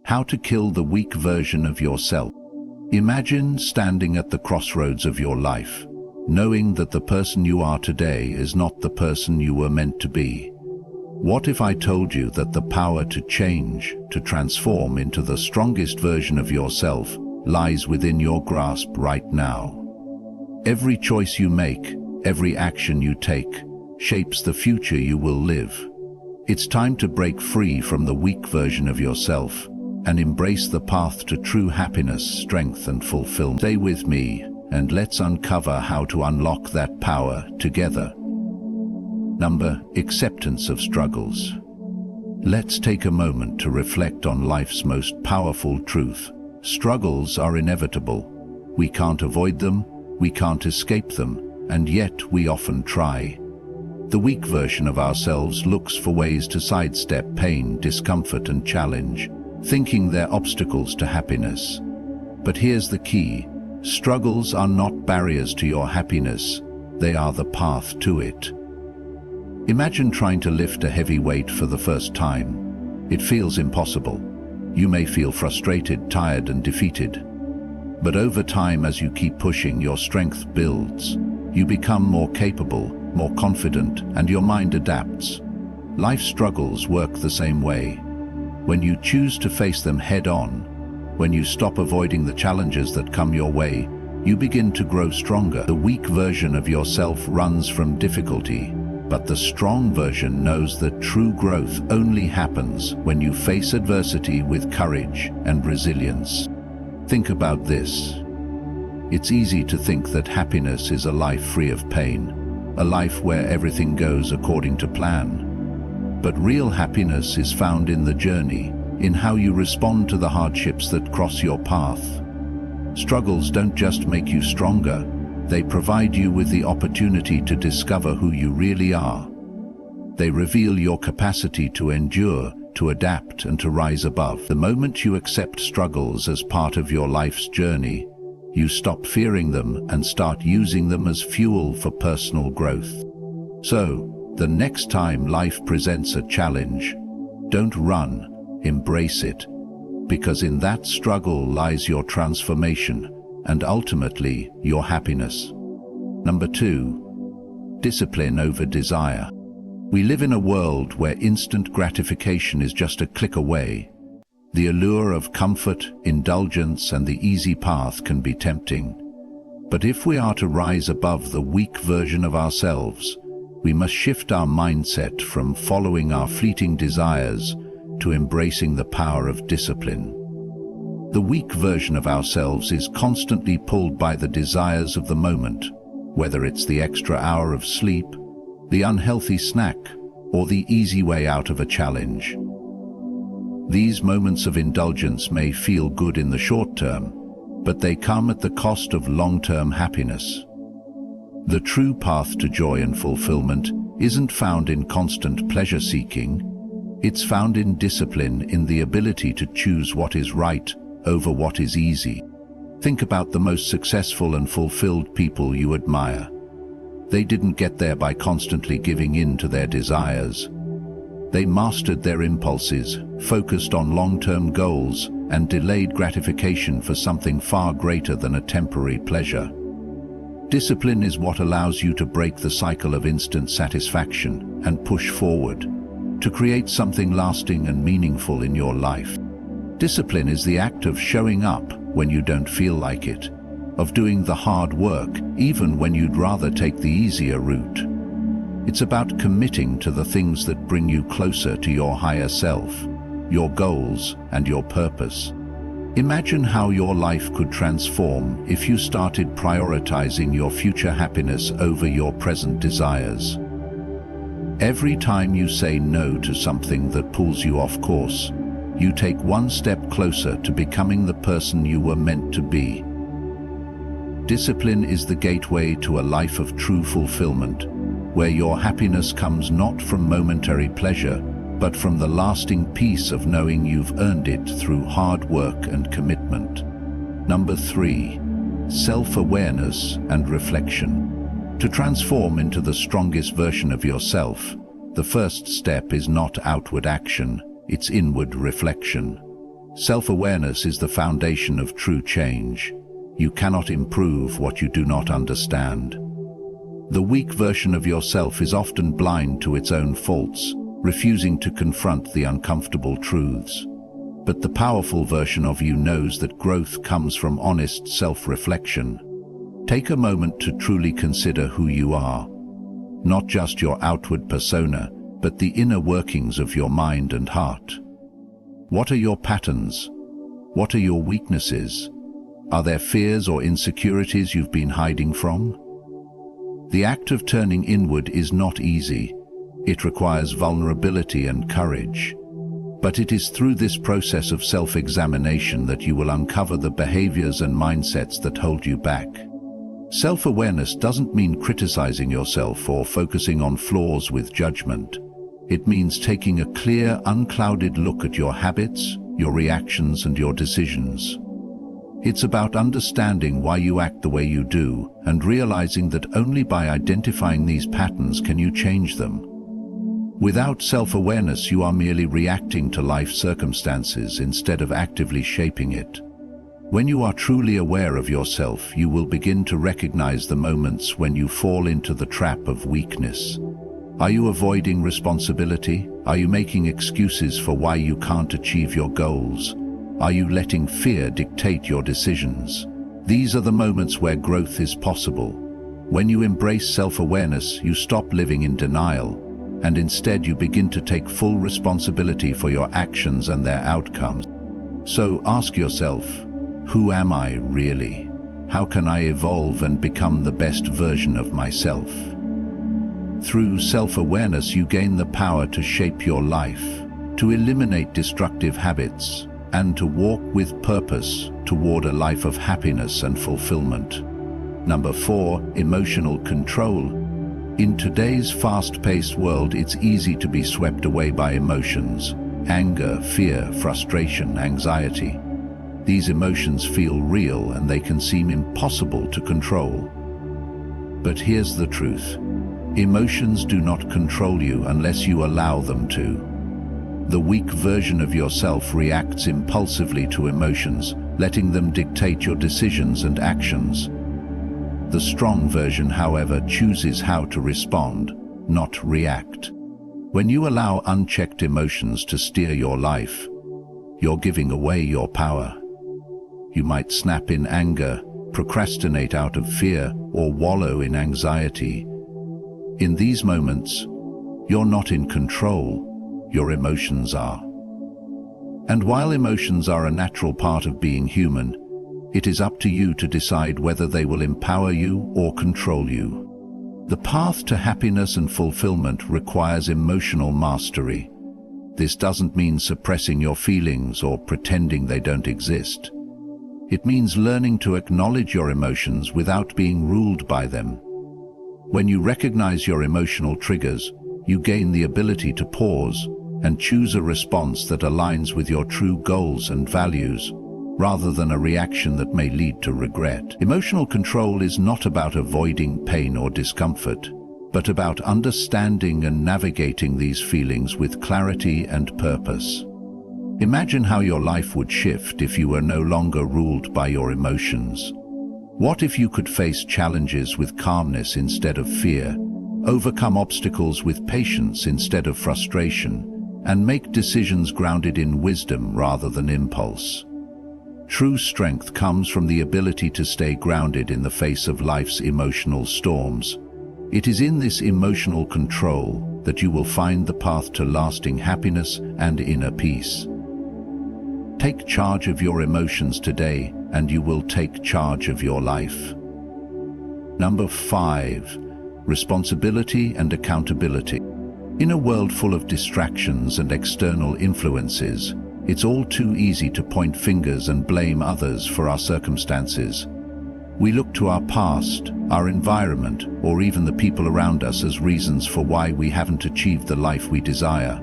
How to kill the weak version of yourself. Imagine standing at the crossroads of your life, knowing that the person you are today is not the person you were meant to be. What if I told you that the power to change, to transform into the strongest version of yourself, lies within your grasp right now? Every choice you make, every action you take, shapes the future you will live. It's time to break free from the weak version of yourself and embrace the path to true happiness, strength, and fulfillment. Stay with me, and let's uncover how to unlock that power together. Number, acceptance of struggles. Let's take a moment to reflect on life's most powerful truth. Struggles are inevitable. We can't avoid them, we can't escape them, and yet we often try. The weak version of ourselves looks for ways to sidestep pain, discomfort, and challenge, thinking they're obstacles to happiness. But here's the key: struggles are not barriers to your happiness, they are the path to it. Imagine trying to lift a heavy weight for the first time. It feels impossible. You may feel frustrated, tired, and defeated. But over time, as you keep pushing, your strength builds. You become more capable, more confident, and your mind adapts. Life struggles work the same way. When you choose to face them head-on, when you stop avoiding the challenges that come your way, you begin to grow stronger. The weak version of yourself runs from difficulty, but the strong version knows that true growth only happens when you face adversity with courage and resilience. Think about this. It's easy to think that happiness is a life free of pain, a life where everything goes according to plan. But real happiness is found in the journey, in how you respond to the hardships that cross your path. Struggles don't just make you stronger, they provide you with the opportunity to discover who you really are. They reveal your capacity to endure, to adapt, and to rise above. The moment you accept struggles as part of your life's journey, you stop fearing them and start using them as fuel for personal growth. So, the next time life presents a challenge, don't run, embrace it, because in that struggle lies your transformation and ultimately your happiness. Number 2, discipline over desire. We live in a world where instant gratification is just a click away. The allure of comfort, indulgence, and the easy path can be tempting. But if we are to rise above the weak version of ourselves, we must shift our mindset from following our fleeting desires to embracing the power of discipline. The weak version of ourselves is constantly pulled by the desires of the moment, whether it's the extra hour of sleep, the unhealthy snack, or the easy way out of a challenge. These moments of indulgence may feel good in the short term, but they come at the cost of long-term happiness. The true path to joy and fulfillment isn't found in constant pleasure-seeking. It's found in discipline, in the ability to choose what is right over what is easy. Think about the most successful and fulfilled people you admire. They didn't get there by constantly giving in to their desires. They mastered their impulses, focused on long-term goals, and delayed gratification for something far greater than a temporary pleasure. Discipline is what allows you to break the cycle of instant satisfaction and push forward, to create something lasting and meaningful in your life. Discipline is the act of showing up when you don't feel like it, of doing the hard work even when you'd rather take the easier route. It's about committing to the things that bring you closer to your higher self, your goals, and your purpose. Imagine how your life could transform if you started prioritizing your future happiness over your present desires. Every time you say no to something that pulls you off course, you take one step closer to becoming the person you were meant to be. Discipline is the gateway to a life of true fulfillment, where your happiness comes not from momentary pleasure, but from the lasting peace of knowing you've earned it through hard work and commitment. Number 3, self-awareness and reflection. To transform into the strongest version of yourself, the first step is not outward action, it's inward reflection. Self-awareness is the foundation of true change. You cannot improve what you do not understand. The weak version of yourself is often blind to its own faults, refusing to confront the uncomfortable truths. But the powerful version of you knows that growth comes from honest self-reflection. Take a moment to truly consider who you are. Not just your outward persona, but the inner workings of your mind and heart. What are your patterns? What are your weaknesses? Are there fears or insecurities you've been hiding from? The act of turning inward is not easy. It requires vulnerability and courage. But it is through this process of self-examination that you will uncover the behaviors and mindsets that hold you back. Self-awareness doesn't mean criticizing yourself or focusing on flaws with judgment. It means taking a clear, unclouded look at your habits, your reactions, and your decisions. It's about understanding why you act the way you do and realizing that only by identifying these patterns can you change them. Without self-awareness, you are merely reacting to life circumstances instead of actively shaping it. When you are truly aware of yourself, you will begin to recognize the moments when you fall into the trap of weakness. Are you avoiding responsibility? Are you making excuses for why you can't achieve your goals? Are you letting fear dictate your decisions? These are the moments where growth is possible. When you embrace self-awareness, you stop living in denial, and instead you begin to take full responsibility for your actions and their outcomes. So ask yourself, who am I really? How can I evolve and become the best version of myself? Through self-awareness, you gain the power to shape your life, to eliminate destructive habits, and to walk with purpose toward a life of happiness and fulfillment. Number 4, emotional control. In today's fast-paced world, it's easy to be swept away by emotions: anger, fear, frustration, anxiety. These emotions feel real and they can seem impossible to control. But here's the truth. Emotions do not control you unless you allow them to. The weak version of yourself reacts impulsively to emotions, letting them dictate your decisions and actions. The strong version, however, chooses how to respond, not react. When you allow unchecked emotions to steer your life, you're giving away your power. You might snap in anger, procrastinate out of fear, or wallow in anxiety. In these moments, you're not in control, your emotions are. And while emotions are a natural part of being human, it is up to you to decide whether they will empower you or control you. The path to happiness and fulfillment requires emotional mastery. This doesn't mean suppressing your feelings or pretending they don't exist. It means learning to acknowledge your emotions without being ruled by them. When you recognize your emotional triggers, you gain the ability to pause and choose a response that aligns with your true goals and values, rather than a reaction that may lead to regret. Emotional control is not about avoiding pain or discomfort, but about understanding and navigating these feelings with clarity and purpose. Imagine how your life would shift if you were no longer ruled by your emotions. What if you could face challenges with calmness instead of fear, overcome obstacles with patience instead of frustration, and make decisions grounded in wisdom rather than impulse? True strength comes from the ability to stay grounded in the face of life's emotional storms. It is in this emotional control that you will find the path to lasting happiness and inner peace. Take charge of your emotions today, and you will take charge of your life. Number 5, responsibility and accountability. In a world full of distractions and external influences, it's all too easy to point fingers and blame others for our circumstances. We look to our past, our environment, or even the people around us as reasons for why we haven't achieved the life we desire.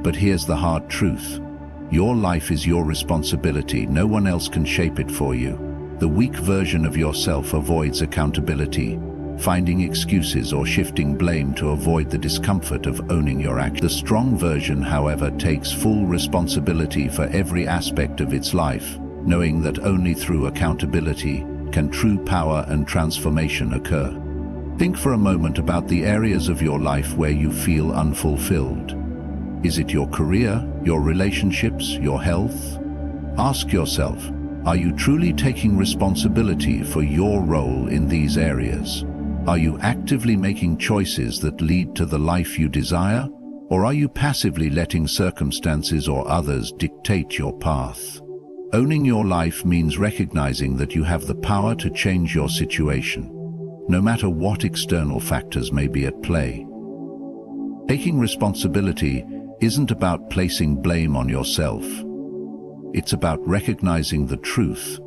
But here's the hard truth. Your life is your responsibility. No one else can shape it for you. The weak version of yourself avoids accountability, finding excuses or shifting blame to avoid the discomfort of owning your act. The strong version, however, takes full responsibility for every aspect of its life, knowing that only through accountability can true power and transformation occur. Think for a moment about the areas of your life where you feel unfulfilled. Is it your career, your relationships, your health? Ask yourself, are you truly taking responsibility for your role in these areas? Are you actively making choices that lead to the life you desire, or are you passively letting circumstances or others dictate your path? Owning your life means recognizing that you have the power to change your situation, no matter what external factors may be at play. Taking responsibility isn't about placing blame on yourself. It's about recognizing the truth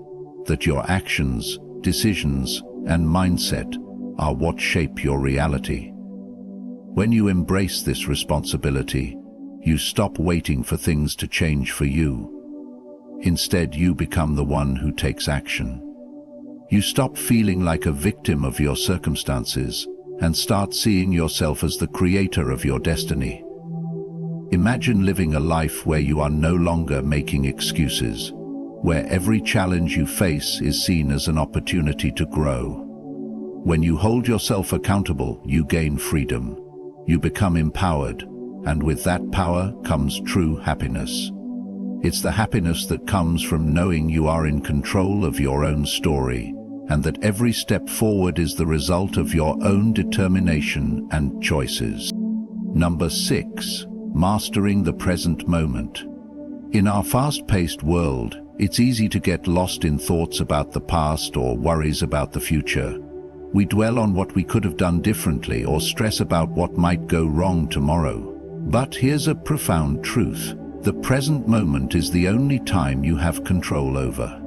that your actions, decisions, and mindset are what shape your reality. When you embrace this responsibility, you stop waiting for things to change for you. Instead, you become the one who takes action. You stop feeling like a victim of your circumstances and start seeing yourself as the creator of your destiny. Imagine living a life where you are no longer making excuses, where every challenge you face is seen as an opportunity to grow. When you hold yourself accountable, you gain freedom. You become empowered, and with that power comes true happiness. It's the happiness that comes from knowing you are in control of your own story, and that every step forward is the result of your own determination and choices. Number 6. Mastering the present moment. In our fast-paced world, it's easy to get lost in thoughts about the past or worries about the future. We dwell on what we could have done differently or stress about what might go wrong tomorrow. But here's a profound truth. The present moment is the only time you have control over.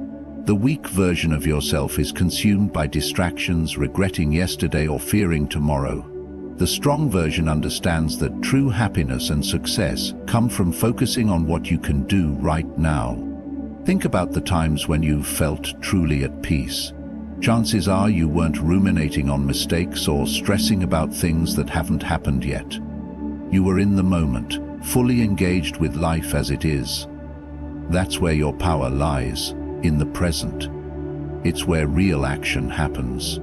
The weak version of yourself is consumed by distractions, regretting yesterday or fearing tomorrow. The strong version understands that true happiness and success come from focusing on what you can do right now. Think about the times when you've felt truly at peace. Chances are you weren't ruminating on mistakes or stressing about things that haven't happened yet. You were in the moment, fully engaged with life as it is. That's where your power lies, in the present. It's where real action happens.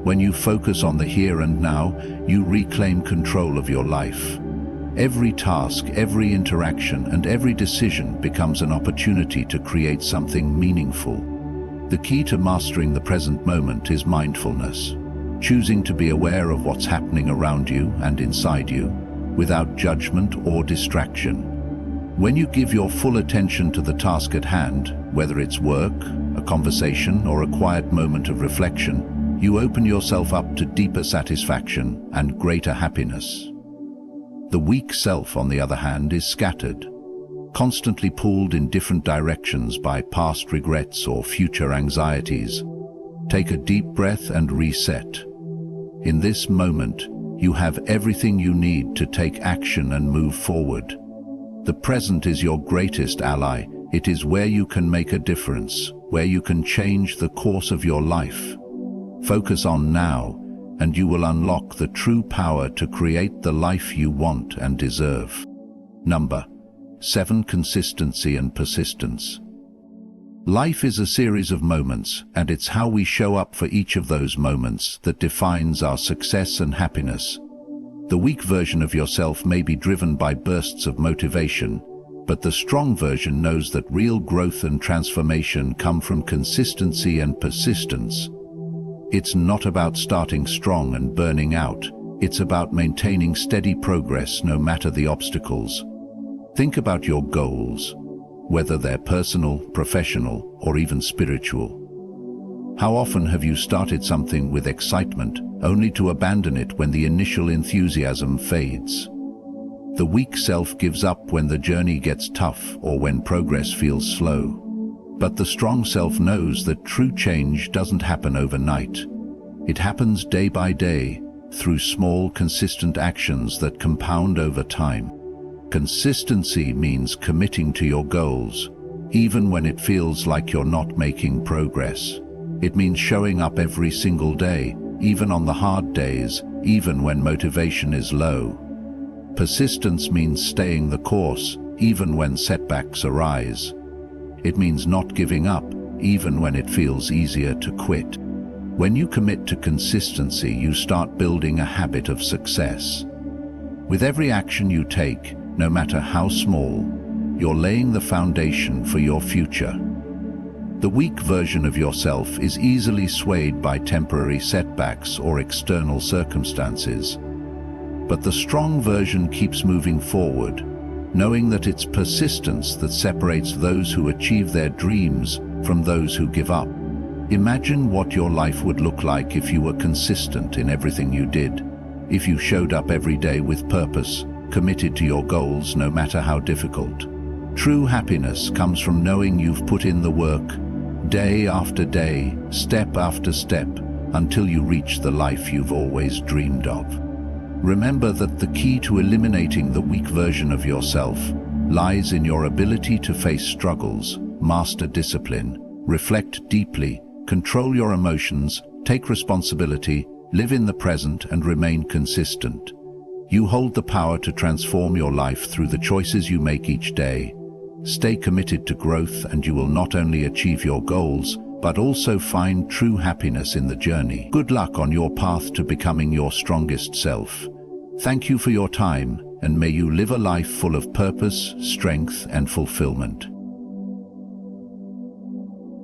When you focus on the here and now, you reclaim control of your life. Every task, every interaction, and every decision becomes an opportunity to create something meaningful. The key to mastering the present moment is mindfulness, choosing to be aware of what's happening around you and inside you, without judgment or distraction. When you give your full attention to the task at hand, whether it's work, a conversation, or a quiet moment of reflection, you open yourself up to deeper satisfaction and greater happiness. The weak self, on the other hand, is scattered, constantly pulled in different directions by past regrets or future anxieties. Take a deep breath and reset. In this moment, you have everything you need to take action and move forward. The present is your greatest ally. It is where you can make a difference, where you can change the course of your life. Focus on now, and you will unlock the true power to create the life you want and deserve. Number 7. Consistency and persistence. Life is a series of moments, and it's how we show up for each of those moments that defines our success and happiness. The weak version of yourself may be driven by bursts of motivation, but the strong version knows that real growth and transformation come from consistency and persistence. It's not about starting strong and burning out. It's about maintaining steady progress no matter the obstacles. Think about your goals, whether they're personal, professional, or even spiritual. How often have you started something with excitement, only to abandon it when the initial enthusiasm fades? The weak self gives up when the journey gets tough or when progress feels slow. But the strong self knows that true change doesn't happen overnight. It happens day by day, through small, consistent actions that compound over time. Consistency means committing to your goals, even when it feels like you're not making progress. It means showing up every single day, even on the hard days, even when motivation is low. Persistence means staying the course, even when setbacks arise. It means not giving up, even when it feels easier to quit. When you commit to consistency, you start building a habit of success. With every action you take, no matter how small, you're laying the foundation for your future. The weak version of yourself is easily swayed by temporary setbacks or external circumstances. But the strong version keeps moving forward, knowing that it's persistence that separates those who achieve their dreams from those who give up. Imagine what your life would look like if you were consistent in everything you did. If you showed up every day with purpose, committed to your goals no matter how difficult. True happiness comes from knowing you've put in the work, day after day, step after step, until you reach the life you've always dreamed of. Remember that the key to eliminating the weak version of yourself lies in your ability to face struggles, master discipline, reflect deeply, control your emotions, take responsibility, live in the present, and remain consistent. You hold the power to transform your life through the choices you make each day. Stay committed to growth and you will not only achieve your goals, but also find true happiness in the journey. Good luck on your path to becoming your strongest self. Thank you for your time, and may you live a life full of purpose, strength, and fulfillment.